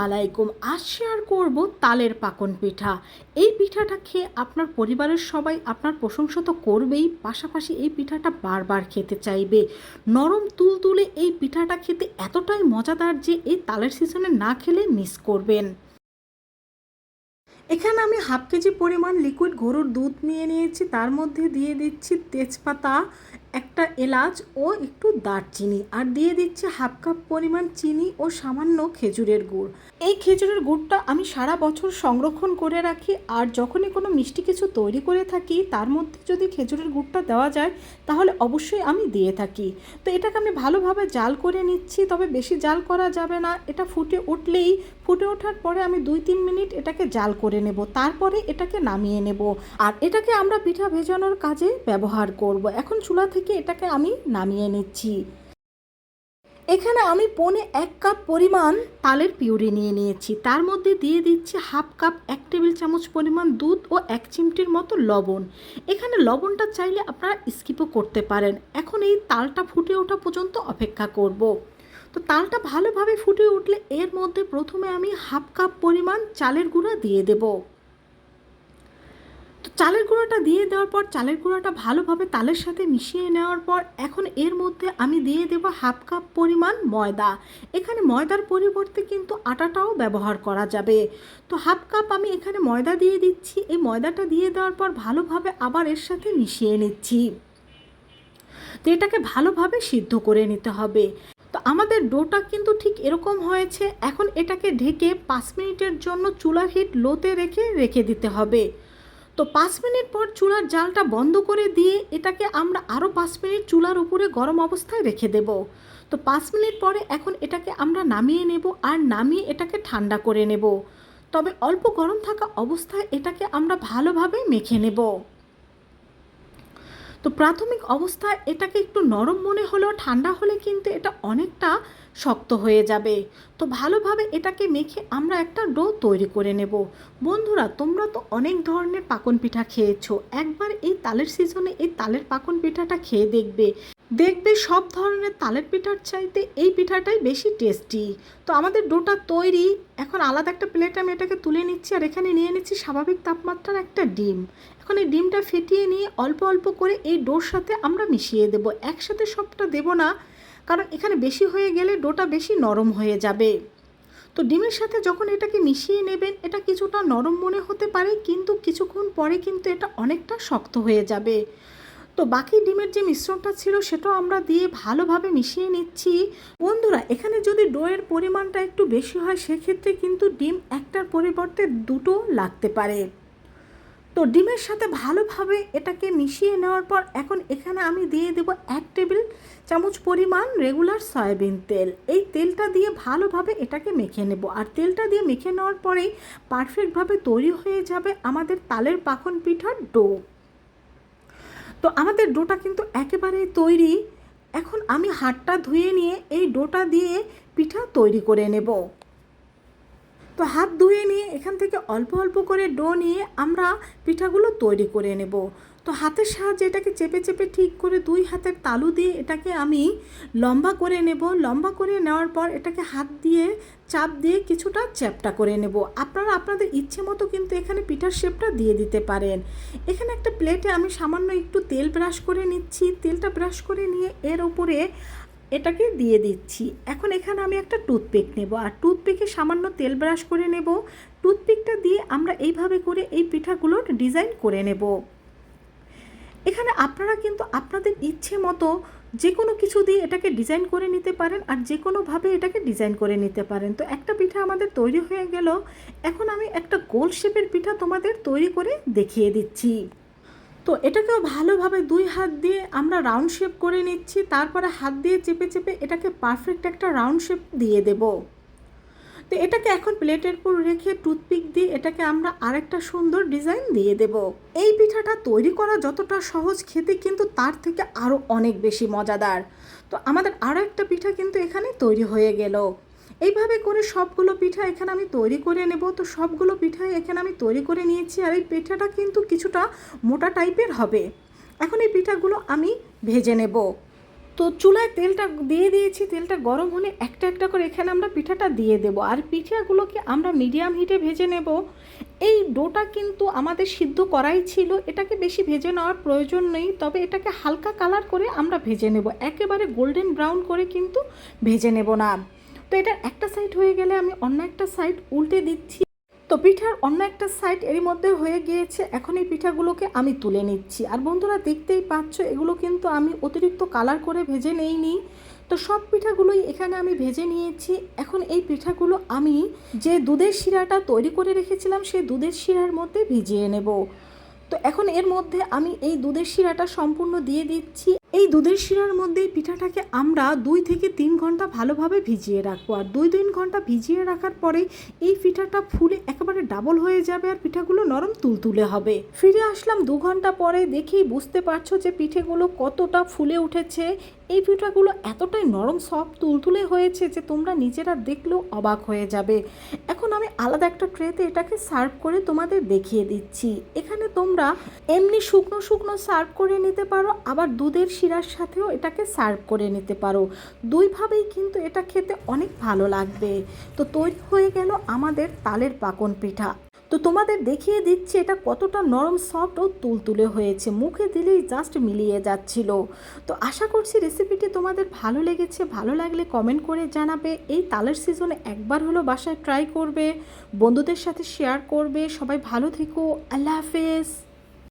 আলাইকুম। আজ শেয়ার করব তালের পাকন পিঠা। এই পিঠাটা খেয়ে আপনার পরিবারের সবাই আপনার প্রশংসা তো করবেই, পাশাপাশি এই পিঠাটা বারবার খেতে চাইবে। নরম তুলতুলে এই পিঠাটা খেতে এতটাই মজাদার যে এই তালের সিজনে না খেলে মিস করবেন। এখানে আমি হাফ কেজি পরিমাণ লিকুইড গরুর দুধ নিয়ে নিয়েছি, তার মধ্যে দিয়ে দিচ্ছি তেজপাতা, একটা এলাচ ও একটু দারচিনি, আর দিয়ে দিচ্ছি হাফ কাপ পরিমাণ চিনি ও সামান্য খেজুরের গুড়। এই খেজুরের গুড়টা আমি সারা বছর সংরক্ষণ করে রাখি, আর যখনই কোনো মিষ্টি কিছু তৈরি করে থাকি তার মধ্যে যদি খেজুরের গুড়টা দেওয়া যায় তাহলে অবশ্যই আমি দিয়ে থাকি। তো এটাকে আমি ভালোভাবে জাল করে নিচ্ছি, তবে বেশি জাল করা যাবে না। এটা ফুটে ওঠার পরে আমি 2-3 মিনিট এটাকে জাল করে নেব, তারপরে এটাকে নামিয়ে নেব। আর এটাকে আমরা পিঠা ভেজানোর কাজে ব্যবহার করব। এখন চুলা থেকে এটাকে আমি নামিয়ে নিচ্ছি। এখানে আমি 1 কাপ পরিমাণ তালের পিউরি নিয়ে নিয়েছি, তার মধ্যে দিয়ে দিচ্ছি হাফ কাপ 1 টেবিল চামচ পরিমাণ দুধ ও 1 চিমটির মতো লবণ। এখানে লবণটা চাইলে আপনারা স্কিপও করতে পারেন। এখন এই তালটা ফুটে ওঠা পর্যন্ত অপেক্ষা করব। তো তালটা ভালোভাবে ফুটে উঠলে এর মধ্যে প্রথমে আমি হাফ কাপ পরিমাণ চালের গুঁড়া দিয়ে দেব। তো চালের গুঁড়াটা দিয়ে দেওয়ার পর চালের গুঁড়াটা ভালোভাবে তালের সাথে মিশিয়ে নেওয়ার পর এখন এর মধ্যে আমি দিয়ে দেব হাফ কাপ পরিমাণ ময়দা। এখানে ময়দার পরিবর্তে কিন্তু আটাটাও ব্যবহার করা যাবে। তো হাফ কাপ আমি এখানে ময়দা দিয়ে দিচ্ছি। এই ময়দাটা দিয়ে দেওয়ার পর ভালোভাবে আবার এর সাথে মিশিয়ে নিচ্ছি। তো এটাকে ভালোভাবে সিদ্ধ করে নিতে হবে। তো আমাদের ডোটা কিন্তু ঠিক এরকম হয়েছে। এখন এটাকে ঢেকে 5 মিনিটের জন্য চুলার হিট লোতে রেখে দিতে হবে। তো 5 মিনিট পর চুলার জালটা বন্ধ করে দিয়ে এটাকে আমরা আরও 5 মিনিট চুলার উপরে গরম অবস্থায় রেখে দেব। তো 5 মিনিট পরে এখন এটাকে আমরা নামিয়ে নেব, আর নামিয়ে এটাকে ঠান্ডা করে নেব। তবে অল্প গরম থাকা অবস্থায় এটাকে আমরা ভালোভাবে মেখে নেব। তো প্রাথমিক অবস্থায় এটাকে একটু নরম মনে হলেও ঠান্ডা হলে কিন্তু এটা অনেকটা শক্ত হয়ে যাবে। তো ভালোভাবে এটাকে মেখে আমরা একটা ডো তৈরি করে নেব। বন্ধুরা, তোমরা তো অনেক ধরনের পাকন পিঠা খেয়েছো, একবার এই তালের সিজনে এই তালের পাকন পিঠাটা খেয়ে দেখবে সব ধরনের তালের পিঠার চাইতে এই পিঠাটাই বেশি টেস্টি। তো আমাদের ডোটা তৈরি। এখন আলাদা একটা প্লেটে আমি এটাকে তুলে নিচ্ছি, আর এখানে নিয়ে নিচ্ছি স্বাভাবিক তাপমাত্রার একটা ডিম। এখন এই ডিমটা ফেটিয়ে নিয়ে অল্প অল্প করে এই ডোর সাথে আমরা মিশিয়ে দেব। একসাথে সবটা দেব না, কারণ এখানে বেশি হয়ে গেলে ডোটা বেশি নরম হয়ে যাবে। তো ডিমের সাথে যখন এটাকে মিশিয়ে নেবেন, এটা কিছুটা নরম মনে হতে পারে, কিন্তু কিছুক্ষণ পরে কিন্তু এটা অনেকটা শক্ত হয়ে যাবে। তো বাকি ডিমের যে মিশ্রণটা ছিল সেটাও আমরা দিয়ে ভালোভাবে মিশিয়ে নিচ্ছি। বন্ধুরা, এখানে যদি ডোয়ের পরিমাণটা একটু বেশি হয় সেক্ষেত্রে কিন্তু ডিম একটার পরিবর্তে 2টো লাগতে পারে। তো ডিমের সাথে ভালোভাবে এটাকে মিশিয়ে নেওয়ার পর এখন এখানে আমি দিয়ে দেব 1 টেবিল চামচ পরিমাণ রেগুলার সয়াবিন তেল। এই তেলটা দিয়ে ভালোভাবে এটাকে মেখে নেব, আর তেলটা দিয়ে মেখে নেওয়ার পরেই পারফেক্টভাবে তৈরি হয়ে যাবে আমাদের তালের পাকন পিঠার ডো। তো আমাদের ডোটা কিন্তু একেবারেই তৈরি। এখন আমি হাতটা ধুয়ে নিয়ে এই ডোটা দিয়ে পিঠা তৈরি করে নেব। তো হাত ধুয়ে নিয়ে এখান থেকে অল্প অল্প করে ডো নিয়ে আমরা পিঠাগুলো তৈরি করে নেব। তো হাতের সাহায্যে এটাকে চেপে চেপে ঠিক করে 2 হাতের তালু দিয়ে এটাকে আমি লম্বা করে নেব। লম্বা করে নেওয়ার পর এটাকে হাত দিয়ে চাপ দিয়ে কিছুটা চ্যাপ্টা করে নেব। আপনারা আপনাদের ইচ্ছে মতো কিন্তু এখানে পিঠার শেপটা দিয়ে দিতে পারেন। এখানে একটা প্লেটে আমি সামান্য একটু তেল ব্রাশ করে নিচ্ছি। তেলটা ব্রাশ করে নিয়ে এর উপরে এটাকে দিয়ে দিচ্ছি। এখন এখানে আমি একটা টুথপিক নেব, আর টুথপিকে সামান্য তেল ব্রাশ করে নেব। টুথপিকটা দিয়ে আমরা এইভাবে করে এই পিঠাগুলোর ডিজাইন করে নেব। এখানে আপনারা কিন্তু আপনাদের ইচ্ছে মতো যে কোনো কিছু দিয়ে এটাকে ডিজাইন করে নিতে পারেন, আর যে কোনোভাবে এটাকে ডিজাইন করে নিতে পারেন। তো একটা পিঠা আমাদের তৈরি হয়ে গেল। এখন আমি একটা গোল শেপের পিঠা তোমাদের তৈরি করে দেখিয়ে দিচ্ছি। তো এটাকেও ভালোভাবে 2 হাত দিয়ে আমরা রাউন্ড শেপ করে নিচ্ছি। তারপরে হাত দিয়ে চেপে চেপে এটাকে পারফেক্ট একটা রাউন্ড শেপ দিয়ে দেব। তো এটাকে এখন প্লেটের উপর রেখে টুথপিক দিয়ে এটাকে আমরা আরেকটা সুন্দর ডিজাইন দিয়ে দেব। এই পিঠাটা তৈরি করা যতটা সহজ, খেতে কিন্তু তার থেকে আরও অনেক বেশি মজাদার। তো আমাদের আরও একটা পিঠা কিন্তু এখানে তৈরি হয়ে গেল। এইভাবে করে সবগুলো পিঠা এখানে আমি তৈরি করে নেব। তো সবগুলো পিঠাই এখানে আমি তৈরি করে নিয়েছি, আর এই পিঠাটা কিন্তু কিছুটা মোটা টাইপের হবে। এখন এই পিঠাগুলো আমি ভেজে নেব। তো চুলায় তেলটা দিয়ে দিয়েছি, তেলটা গরম হলে একটা একটা করে এখানে আমরা পিঠাটা দিয়ে দেবো। আর পিঠাগুলোকে আমরা মিডিয়াম হিটে ভেজে নেব। এই ডোটা কিন্তু আমাদের সিদ্ধ করাই ছিল, এটাকে বেশি ভেজে নেওয়ার প্রয়োজন নেই, তবে এটাকে হালকা কালার করে আমরা ভেজে নেব, একেবারে গোল্ডেন ব্রাউন করে কিন্তু ভেজে নেব না। তো এটার একটা সাইড হয়ে গেলে আমি অন্য একটা সাইড উল্টে দিচ্ছি। তো পিঠার অন্য একটা সাইড এরই মধ্যে হয়ে গিয়েছে, এখন এই পিঠাগুলোকে আমি তুলে নিচ্ছি। আর বন্ধুরা দেখতেই পাচ্ছ এগুলো কিন্তু আমি অতিরিক্ত কালার করে ভেজে নেইনি। তো সব পিঠাগুলোই এখানে আমি ভেজে নিয়েছি। এখন এই পিঠাগুলো আমি যে দুধের শিরাটা তৈরি করে রেখেছিলাম সেই দুধের শিরার মধ্যে ভিজিয়ে নেব। তো এখন এর মধ্যে আমি এই দুধের শিরাটা সম্পূর্ণ দিয়ে দিচ্ছি। এই দুধের শিরার মধ্যে পিঠাটাকে আমরা 2 থেকে 3 ঘন্টা ভালোভাবে ভিজিয়ে রাখবো। আর 2-3 ঘন্টা ভিজিয়ে রাখার পরে এই পিঠাটা ফুলে একেবারে ডাবল হয়ে যাবে আর পিঠাগুলো নরম তুলতুলে হবে। ফিরে আসলাম 2 ঘন্টা পরে, দেখেই বুঝতে পারছো যে পিঠেগুলো কতটা ফুলে উঠেছে। এই পিঠাগুলো এতটাই নরম সফট তুলতুলে হয়েছে যে তোমরা নিজেরা দেখলেও অবাক হয়ে যাবে। এখন আমি আলাদা একটা ট্রেতে এটাকে সার্ভ করে তোমাদের দেখিয়ে দিচ্ছি। এখানে তোমরা এমনি শুকনো শুকনো সার্ভ করে নিতে পারো, আবার দুধের শিরার সাথেও এটাকে সার্ভ করে নিতে পারো। দুইভাবেই কিন্তু এটা খেতে অনেক ভালো লাগবে। তো তৈরি হয়ে গেল আমাদের তালের পাকন পিঠা। তো তোমাদের দেখিয়ে দিচ্ছি এটা কতটা নরম সফট ও তুলতুলে হয়েছে, মুখে দিলেই জাস্ট মিলিয়ে যাচ্ছিল। তো আশা করছি রেসিপিটি তোমাদের ভালো লেগেছে। ভালো লাগলে কমেন্ট করে জানাবে। এই তালের সিজনে একবার হলো বাসায় ট্রাই করবে, বন্ধুদের সাথে শেয়ার করবে। সবাই ভালো থেকো, আল্লাহ হাফেজ।